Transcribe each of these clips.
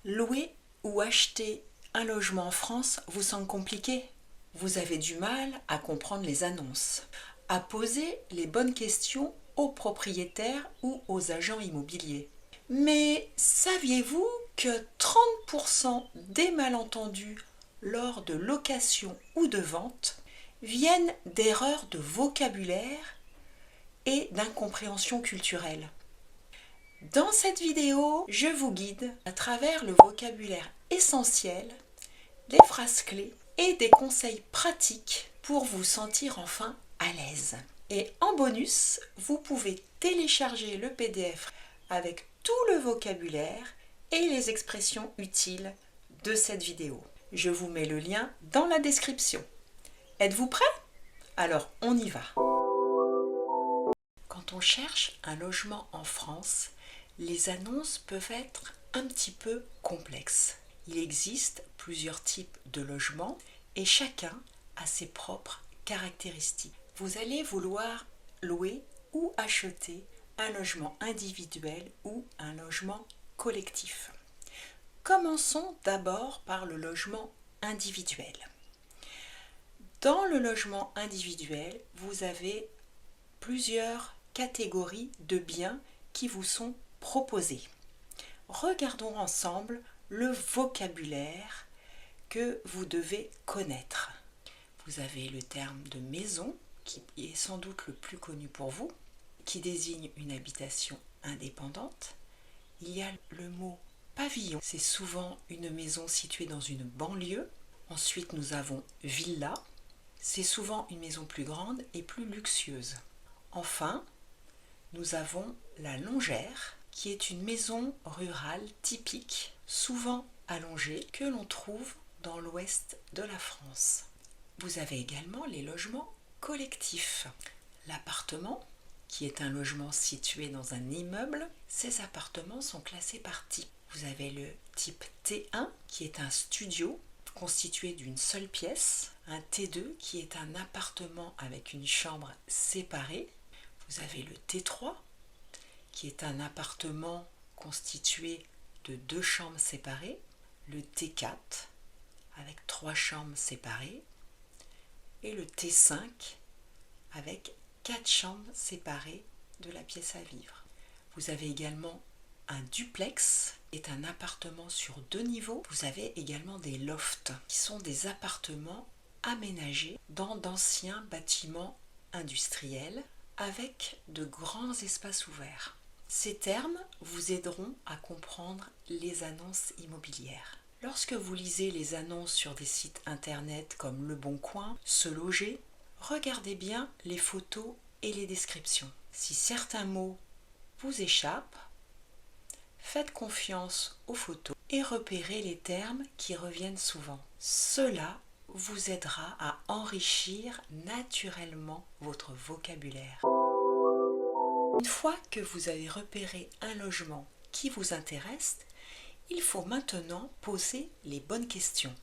Louer ou acheter un logement en France vous semble compliqué? Vous avez du mal à comprendre les annonces, à poser les bonnes questions aux propriétaires ou aux agents immobiliers. Mais saviez-vous que 30% des malentendus lors de location ou de vente viennent d'erreurs de vocabulaire et d'incompréhension culturelle? Dans cette vidéo, je vous guide à travers le vocabulaire essentiel, les phrases clés et des conseils pratiques pour vous sentir enfin à l'aise. Et en bonus, vous pouvez télécharger le PDF avec tout le vocabulaire et les expressions utiles de cette vidéo. Je vous mets le lien dans la description. Êtes-vous prêts? Alors on y va. Quand on cherche un logement en France, les annonces peuvent être un petit peu complexes. Il existe plusieurs types de logements et chacun a ses propres caractéristiques. Vous allez vouloir louer ou acheter un logement individuel ou un logement collectif. Commençons d'abord par le logement individuel. Dans le logement individuel, vous avez plusieurs catégories de biens qui vous sont proposés. Regardons ensemble le vocabulaire que vous devez connaître. Vous avez le terme de maison, qui est sans doute le plus connu pour vous, qui désigne une habitation indépendante. Il y a le mot pavillon, c'est souvent une maison située dans une banlieue. Ensuite, nous avons villa, c'est souvent une maison plus grande et plus luxueuse. Enfin, nous avons la longère, qui est une maison rurale typique, souvent allongée, que l'on trouve dans l'ouest de la France. Vous avez également les logements collectifs. L'appartement, qui est un logement situé dans un immeuble, ces appartements sont classés par type. Vous avez le type T1, qui est un studio constitué d'une seule pièce, un T2, qui est un appartement avec une chambre séparée. Vous avez le T3, qui est un appartement constitué de 2 chambres séparées, le T4, avec 3 chambres séparées, et le T5, avec 4 chambres séparées de la pièce à vivre. Vous avez également un duplex, qui est un appartement sur 2 niveaux. Vous avez également des lofts, qui sont des appartements aménagés dans d'anciens bâtiments industriels, avec de grands espaces ouverts. Ces termes vous aideront à comprendre les annonces immobilières. Lorsque vous lisez les annonces sur des sites internet comme Le Bon Coin, Se Loger, regardez bien les photos et les descriptions. Si certains mots vous échappent, faites confiance aux photos et repérez les termes qui reviennent souvent. Cela vous aidera à enrichir naturellement votre vocabulaire. Une fois que vous avez repéré un logement qui vous intéresse, il faut maintenant poser les bonnes questions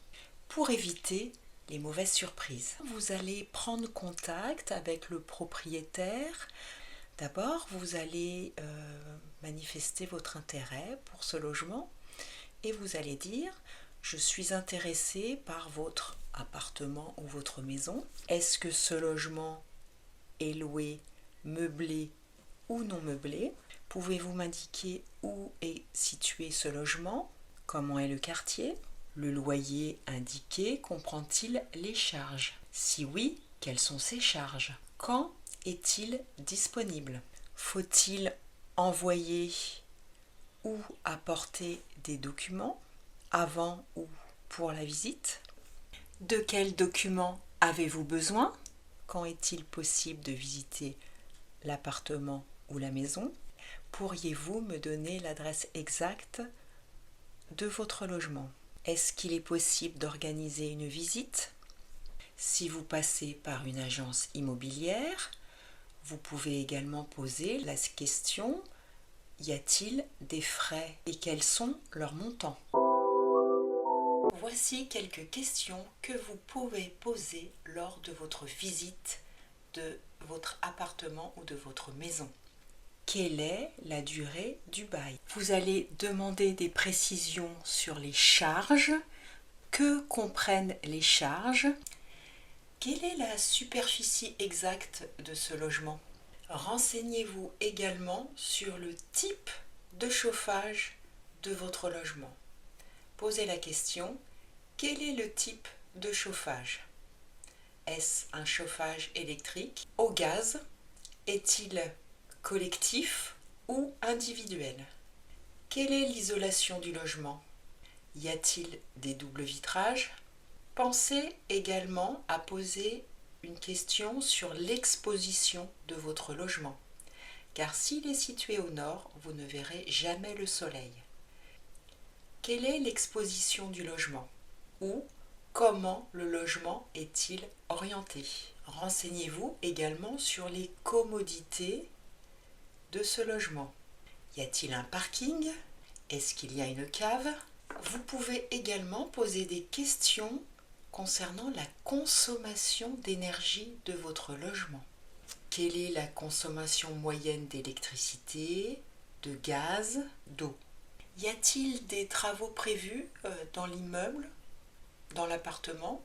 pour éviter les mauvaises surprises. Vous allez prendre contact avec le propriétaire. D'abord, vous allez manifester votre intérêt pour ce logement et vous allez dire « Je suis intéressé par votre appartement ou votre maison. Est-ce que ce logement est loué, meublé ou non meublé? Pouvez-vous m'indiquer où est situé ce logement? Comment est le quartier? Le loyer indiqué comprend-il les charges? Si oui, quelles sont ces charges? Quand est-il disponible? Faut-il envoyer ou apporter des documents avant ou pour la visite? De quels documents avez-vous besoin? Quand est-il possible de visiter l'appartement ou la maison? Pourriez-vous me donner l'adresse exacte de votre logement? Est-ce qu'il est possible d'organiser une visite? Si vous passez par une agence immobilière, vous pouvez également poser la question: y a-t-il des frais et quels sont leurs montants? Voici quelques questions que vous pouvez poser lors de votre visite de votre appartement ou de votre maison. quelle est la durée du bail. Vous allez demander des précisions sur les charges. Que comprennent les charges? Quelle est la superficie exacte de ce logement? Renseignez-vous également sur le type de chauffage de votre logement. Posez la question, quel est le type de chauffage? Est-ce un chauffage électrique au gaz? Est-il collectif ou individuel? Quelle est l'isolation du logement? Y a-t-il des doubles vitrages? Pensez également à poser une question sur l'exposition de votre logement, car s'il est situé au nord, vous ne verrez jamais le soleil. Quelle est l'exposition du logement? Ou comment le logement est-il orienté? Renseignez-vous également sur les commodités de ce logement. Y a-t-il un parking? Est-ce qu'il y a une cave? Vous pouvez également poser des questions concernant la consommation d'énergie de votre logement. Quelle est la consommation moyenne d'électricité, de gaz, d'eau? Y a-t-il des travaux prévus dans l'immeuble, dans l'appartement?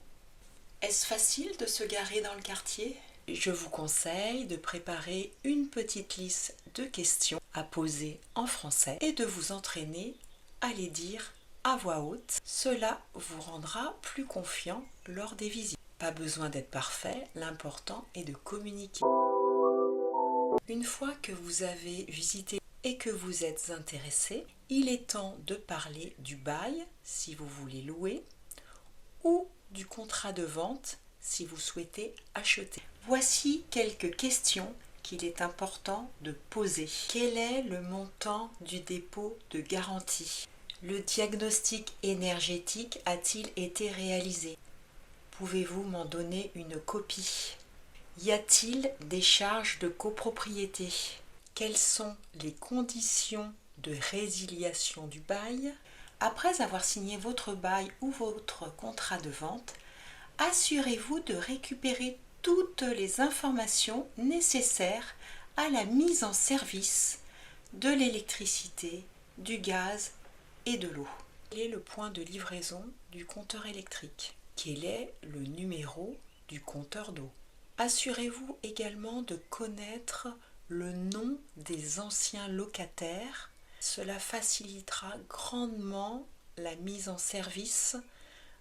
Est-ce facile de se garer dans le quartier? Je vous conseille de préparer une petite liste de questions à poser en français et de vous entraîner à les dire à voix haute. Cela vous rendra plus confiant lors des visites. Pas besoin d'être parfait, l'important est de communiquer. Une fois que vous avez visité et que vous êtes intéressé, il est temps de parler du bail si vous voulez louer ou du contrat de vente si vous souhaitez acheter. Voici quelques questions qu'il est important de poser. Quel est le montant du dépôt de garantie? Le diagnostic énergétique a-t-il été réalisé? Pouvez-vous m'en donner une copie? Y a-t-il des charges de copropriété? Quelles sont les conditions de résiliation du bail? Après avoir signé votre bail ou votre contrat de vente, assurez-vous de récupérer toutes les informations nécessaires à la mise en service de l'électricité, du gaz et de l'eau. Quel est le point de livraison du compteur électrique? Quel est le numéro du compteur d'eau? Assurez-vous également de connaître le nom des anciens locataires. Cela facilitera grandement la mise en service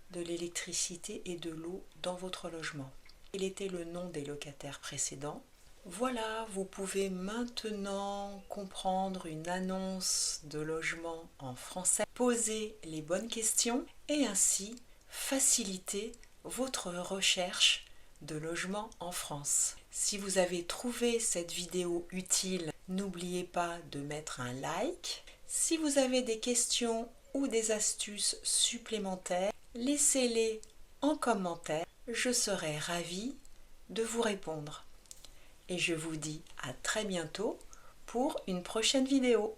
de l'électricité et de l'eau dans votre logement. Quel était le nom des locataires précédents? Voilà, vous pouvez maintenant comprendre une annonce de logement en français, poser les bonnes questions et ainsi faciliter votre recherche de logement en France. Si vous avez trouvé cette vidéo utile, n'oubliez pas de mettre un like. Si vous avez des questions ou des astuces supplémentaires, laissez-les en commentaire. Je serai ravie de vous répondre. Et je vous dis à très bientôt pour une prochaine vidéo.